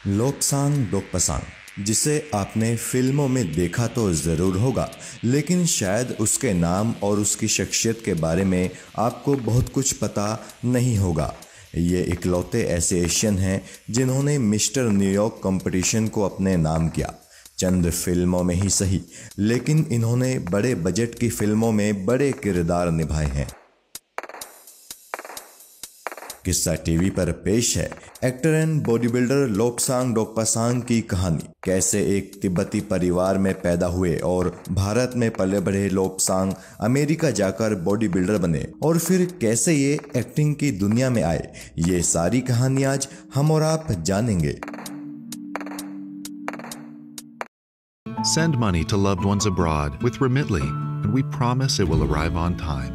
लोपसांग डोकपासांग, जिसे आपने फिल्मों में देखा तो ज़रूर होगा, लेकिन शायद उसके नाम और उसकी शख्सियत के बारे में आपको बहुत कुछ पता नहीं होगा। ये इकलौते ऐसे एशियन हैं जिन्होंने मिस्टर न्यूयॉर्क कंपटीशन को अपने नाम किया। चंद फिल्मों में ही सही, लेकिन इन्होंने बड़े बजट की फिल्मों में बड़े किरदार निभाए हैं। किस्सा टीवी पर पेश है actor and bodybuilder Lopsang Dokpasang की कहानी। कैसे एक तिब्बती परिवार में पैदा हुए और भारत में पले बढ़े लोपसांग अमेरिका जाकर बॉडी बिल्डर बने और फिर कैसे ये एक्टिंग की दुनिया में आए, ये सारी कहानी आज हम और आप जानेंगे। Send money to loved ones abroad with Remitly, and we promise it will arrive on time.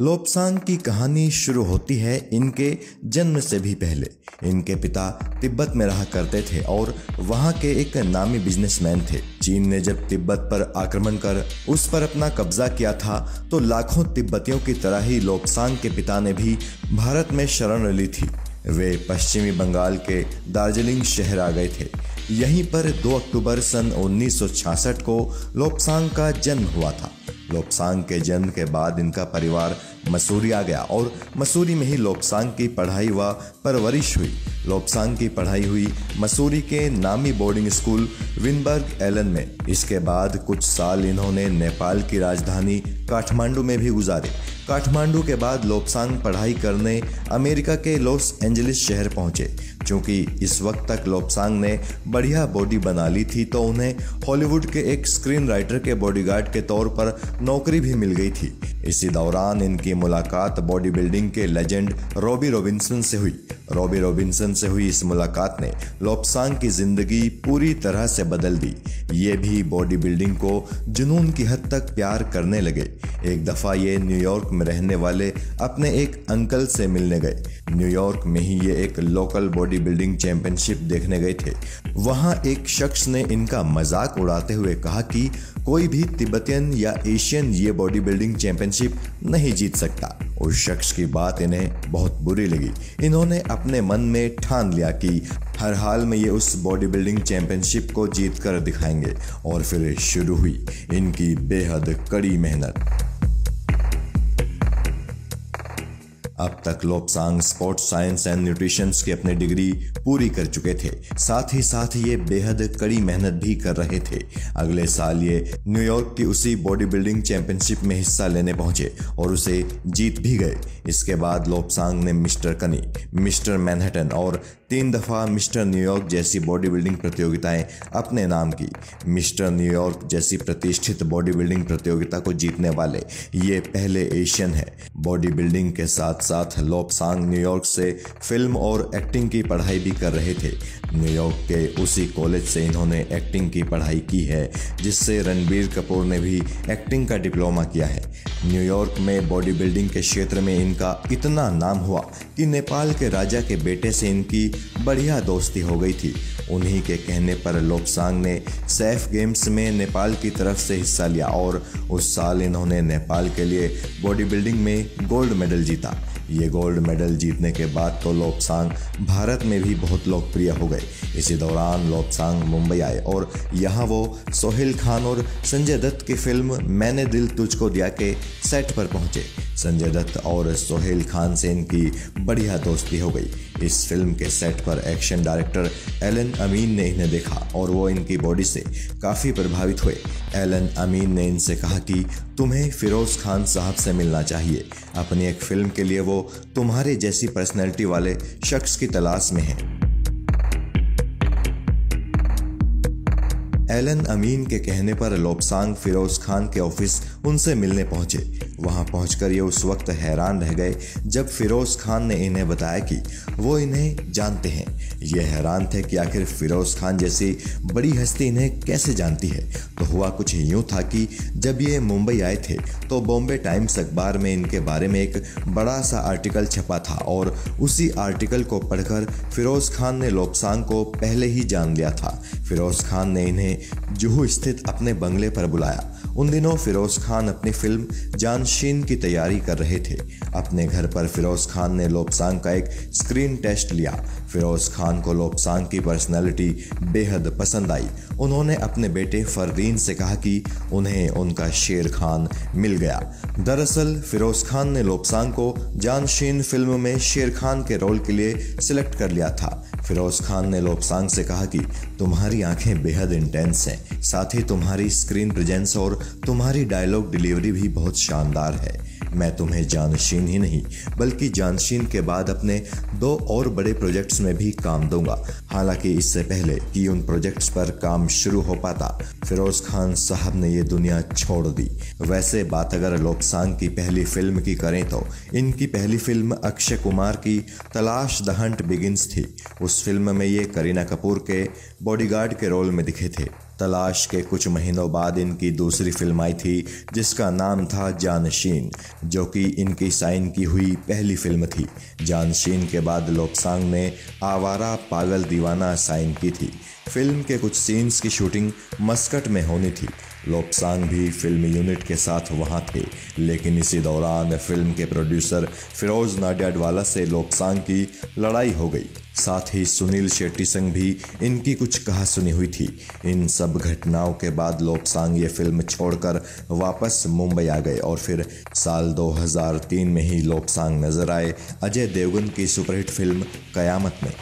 Lobsang की कहानी शुरू होती है इनके जन्म से भी पहले। इनके पिता तिब्बत में रहा करते थे और वहां के एक नामी बिजनेसमैन थे। चीन ने जब तिब्बत पर आक्रमण कर उस पर अपना कब्जा किया था तो लाखों तिब्बतियों की तरह ही लोपसांग के पिता ने भी भारत में शरण ली थी। वे पश्चिमी बंगाल के दार्जिलिंग शहर आ गए थे। यहीं पर 2 अक्टूबर सन 1966 को लोपसांग का जन्म हुआ था। लोपसांग के जन्म के बाद इनका परिवार मसूरी आ गया और मसूरी में ही लोपसांग की पढ़ाई व परवरिश हुई। लोपसांग की पढ़ाई हुई मसूरी के नामी बोर्डिंग स्कूल विनबर्ग एलन में। इसके बाद कुछ साल इन्होंने नेपाल की राजधानी काठमांडू में भी गुजारे। काठमांडू के बाद लोपसांग पढ़ाई करने अमेरिका के लॉस एंजलिस शहर पहुंचे। क्योंकि इस वक्त तक लोपसांग ने बढ़िया बॉडी बना ली थी तो उन्हें हॉलीवुड के एक स्क्रीन राइटर के बॉडीगार्ड के तौर पर नौकरी भी मिल गई थी। इसी दौरान इनकी मुलाकात बॉडी बिल्डिंग के लेजेंड रॉबी रॉबिन्सन से हुई। रॉबी रॉबिन्सन से हुई इस मुलाकात ने लोपसांग की जिंदगी पूरी तरह से बदल दी। ये भी बॉडी बिल्डिंग को जुनून की हद तक प्यार करने लगे। एक दफ़ा ये न्यूयॉर्क में रहने वाले अपने एक अंकल से मिलने गए। न्यूयॉर्क में ही ये एक लोकल बॉडी बिल्डिंग चैंपियनशिप देखने गए थे। वहां एक शख्स ने इनका मजाक उड़ाते हुए कहा कि कोई भी तिब्बतियन या एशियन ये बॉडी बिल्डिंग चैंपियनशिप नहीं जीत सकता। उस शख्स की बात इन्हें बहुत बुरी लगी। इन्होंने अपने मन में ठान लिया कि हर हाल में ये उस बॉडी बिल्डिंग चैंपियनशिप को जीत कर दिखाएंगे। और फिर शुरू हुई इनकी बेहद कड़ी मेहनत। अब तक Lobsang sports science and nutrition की अपनी डिग्री पूरी कर चुके थे। साथ ही साथ ये बेहद कड़ी मेहनत भी कर रहे थे। अगले साल ये न्यूयॉर्क की उसी बॉडी बिल्डिंग चैंपियनशिप में हिस्सा लेने पहुंचे और उसे जीत भी गए। इसके बाद लोपसांग ने मिस्टर कनी, मिस्टर मैनहट्टन और 3 दफ़ा मिस्टर न्यूयॉर्क जैसी बॉडी बिल्डिंग प्रतियोगिताएं अपने नाम की। मिस्टर न्यूयॉर्क जैसी प्रतिष्ठित बॉडी बिल्डिंग प्रतियोगिता को जीतने वाले ये पहले एशियन हैं। बॉडी बिल्डिंग के साथ साथ लोपसांग न्यूयॉर्क से फिल्म और एक्टिंग की पढ़ाई भी कर रहे थे। न्यूयॉर्क के उसी कॉलेज से इन्होंने एक्टिंग की पढ़ाई की है जिससे रणबीर कपूर ने भी एक्टिंग का डिप्लोमा किया है। न्यूयॉर्क में बॉडी बिल्डिंग के क्षेत्र में इनका इतना नाम हुआ कि नेपाल के राजा के बेटे से इनकी बढ़िया दोस्ती हो गई थी। उन्हीं के कहने पर लोपसांग ने सैफ गेम्स में नेपाल की तरफ से हिस्सा लिया और उस साल इन्होंने नेपाल के लिए बॉडी बिल्डिंग में गोल्ड मेडल जीता। ये गोल्ड मेडल जीतने के बाद तो लोपसांग भारत में भी बहुत लोकप्रिय हो गए। इसी दौरान लोपसांग मुंबई आए और यहाँ वो सोहेल खान और संजय दत्त की फिल्म मैंने दिल तुझको दिया के सेट पर पहुँचे। संजय दत्त और सोहेल खान से इनकी बढ़िया दोस्ती हो गई। इस फिल्म के सेट पर एक्शन डायरेक्टर एलन अमीन ने इन्हें देखा और वो इनकी बॉडी से काफ़ी प्रभावित हुए। एलन अमीन ने इनसे कहा कि तुम्हें फिरोज खान साहब से मिलना चाहिए। अपनी एक फिल्म के लिए वो तुम्हारे जैसी पर्सनैलिटी वाले शख्स की तलाश में हैं। एलन अमीन के कहने पर लोपसांग फिरोज खान के ऑफिस उनसे मिलने पहुंचे। वहां पहुंचकर ये उस वक्त हैरान रह गए जब फिरोज खान ने इन्हें बताया कि वो इन्हें जानते हैं। ये हैरान थे कि आखिर फिरोज खान जैसी बड़ी हस्ती इन्हें कैसे जानती है। तो हुआ कुछ यूं था कि जब ये मुंबई आए थे तो बॉम्बे टाइम्स अखबार में इनके बारे में एक बड़ा सा आर्टिकल छपा था और उसी आर्टिकल को पढ़कर फिरोज खान ने लोपसांग को पहले ही जान लिया था। फिरोज खान ने इन्हें जुहू स्थित अपने बंगले पर बुलाया। उन दिनों फिरोज खान खान अपनी फिल्म जानशीन की तैयारी कर रहे थे। अपने घर पर फिरोज खान ने लोब्सांग का एक स्क्रीन टेस्ट लिया। फिरोज खान को लोब्सांग की पर्सनैलिटी बेहद पसंद आई। उन्होंने अपने बेटे फरदीन से कहा कि उन्हें उनका शेर खान मिल गया। दरअसल फिरोज खान ने लोब्सांग को जानशीन फिल्म में शेर खान के रोल के लिए सिलेक्ट कर लिया था। फिरोज खान ने लोब्सांग से कहा कि तुम्हारी आंखें बेहद इंटेंस हैं, साथ ही तुम्हारी स्क्रीन प्रेजेंस और तुम्हारी डायलॉग डिलीवरी भी बहुत शानदार है। मैं तुम्हें जानशीन ही नहीं बल्कि जानशीन के बाद अपने 2 और बड़े प्रोजेक्ट्स में भी काम दूंगा। हालांकि इससे पहले कि उन प्रोजेक्ट्स पर काम शुरू हो पाता, फिरोज खान साहब ने ये दुनिया छोड़ दी। वैसे बात अगर लोब्सांग की पहली फिल्म की करें तो इनकी पहली फिल्म अक्षय कुमार की तलाश द हंट बिगिंस थी। उस फिल्म में ये करीना कपूर के बॉडीगार्ड के रोल में दिखे थे। तलाश के कुछ महीनों बाद इनकी दूसरी फिल्म आई थी जिसका नाम था जानशीन, जो कि इनकी साइन की हुई पहली फिल्म थी। जानशीन के बाद लोब्सांग ने आवारा पागल दीवाना साइन की थी। फिल्म के कुछ सीन्स की शूटिंग मस्कट में होनी थी। लोब्सांग भी फिल्म यूनिट के साथ वहां थे, लेकिन इसी दौरान फिल्म के प्रोड्यूसर फिरोज नाडियाडवाला से लोब्सांग की लड़ाई हो गई। साथ ही सुनील शेट्टी संग भी इनकी कुछ कहासुनी हुई थी। इन सब घटनाओं के बाद लोब्सांग ये फिल्म छोड़कर वापस मुंबई आ गए और फिर साल 2003 में ही लोब्सांग नजर आए अजय देवगन की सुपरहिट फिल्म कयामत में।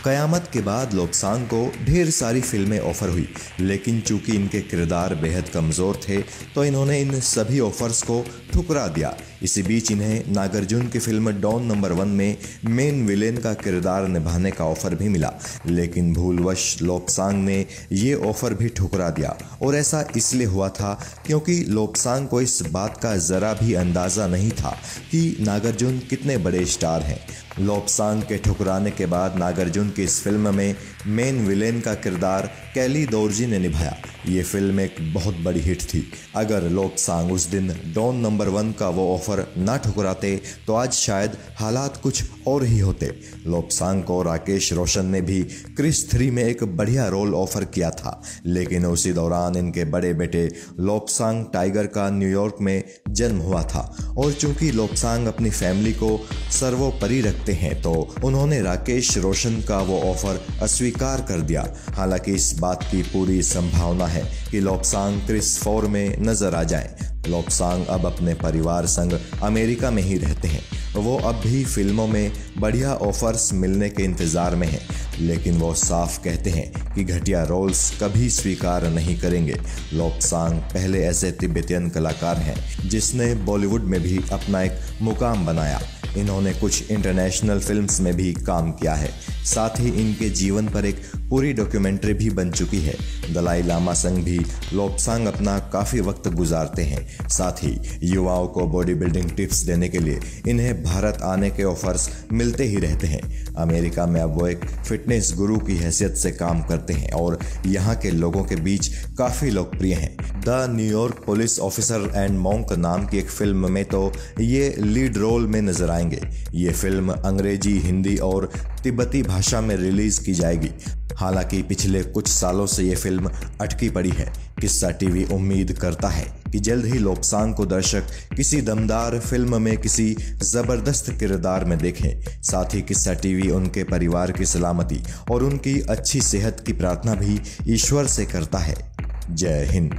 कयामत के बाद लोब्सांग को ढेर सारी फिल्में ऑफर हुई, लेकिन चूंकि इनके किरदार बेहद कमज़ोर थे तो इन्होंने इन सभी ऑफर्स को ठुकरा दिया। इसी बीच इन्हें नागार्जुन की फिल्म डॉन नंबर 1 में मेन विलेन का किरदार निभाने का ऑफर भी मिला, लेकिन भूलवश लोब्सांग ने ये ऑफर भी ठुकरा दिया। और ऐसा इसलिए हुआ था क्योंकि लोब्सांग को इस बात का ज़रा भी अंदाज़ा नहीं था कि नागार्जुन कितने बड़े स्टार हैं। लोब्सांग के ठुकराने के बाद नागार्जुन की इस फिल्म में मेन विलेन का किरदार कैली दोरजी ने निभाया। ये फिल्म एक बहुत बड़ी हिट थी। अगर लोब्सांग उस दिन डॉन नंबर 1 का वो ऑफर ना ठुकराते तो आज शायद हालात कुछ और ही होते। लोब्सांग को राकेश रोशन ने भी क्रिस 3 में एक बढ़िया रोल ऑफर किया था, लेकिन उसी दौरान इनके बड़े बेटे लोब्सांग टाइगर का न्यूयॉर्क में जन्म हुआ था। और चूंकि लोब्सांग अपनी फैमिली को सर्वोपरि रखते हैं तो उन्होंने राकेश रोशन का वो ऑफर अस्वीकार कर दिया। हालांकि इस बात की पूरी संभावना है कि लोब्सांग क्रिस 4 में नजर आ जाएं। लोब्सांग अब अपने परिवार संग अमेरिका में ही रहते हैं। वो अब भी फिल्मों में बढ़िया ऑफर्स मिलने के इंतजार में हैं, लेकिन वो साफ कहते हैं कि घटिया रोल्स कभी स्वीकार नहीं करेंगे। लोब्सांग पहले ऐसे तिब्बतियन कलाकार हैं जिसने बॉलीवुड में भी अपना एक मुकाम बनाया। इन्होंने कुछ इंटरनेशनल फिल्म्स में भी काम किया है। साथ ही इनके जीवन पर एक पूरी डॉक्यूमेंट्री भी बन चुकी है। दलाई लामा संग भी लोब्सांग अपना काफ़ी वक्त गुजारते हैं। साथ ही युवाओं को बॉडी बिल्डिंग टिप्स देने के लिए इन्हें भारत आने के ऑफर्स मिलते ही रहते हैं। अमेरिका में अब वो एक फिटनेस गुरु की हैसियत से काम करते हैं और यहाँ के लोगों के बीच काफ़ी लोकप्रिय हैं। The New York police officer and monk नाम की एक फिल्म में तो ये लीड रोल में नजर आएंगे। ये फिल्म अंग्रेजी, हिंदी और तिब्बती भाषा में रिलीज की जाएगी। हालांकि पिछले कुछ सालों से ये फिल्म अटकी पड़ी है। किस्सा टीवी उम्मीद करता है कि जल्द ही लोब्सांग को दर्शक किसी दमदार फिल्म में किसी जबरदस्त किरदार में देखें। साथ ही किस्सा टीवी उनके परिवार की सलामती और उनकी अच्छी सेहत की प्रार्थना भी ईश्वर से करता है। जय हिंद।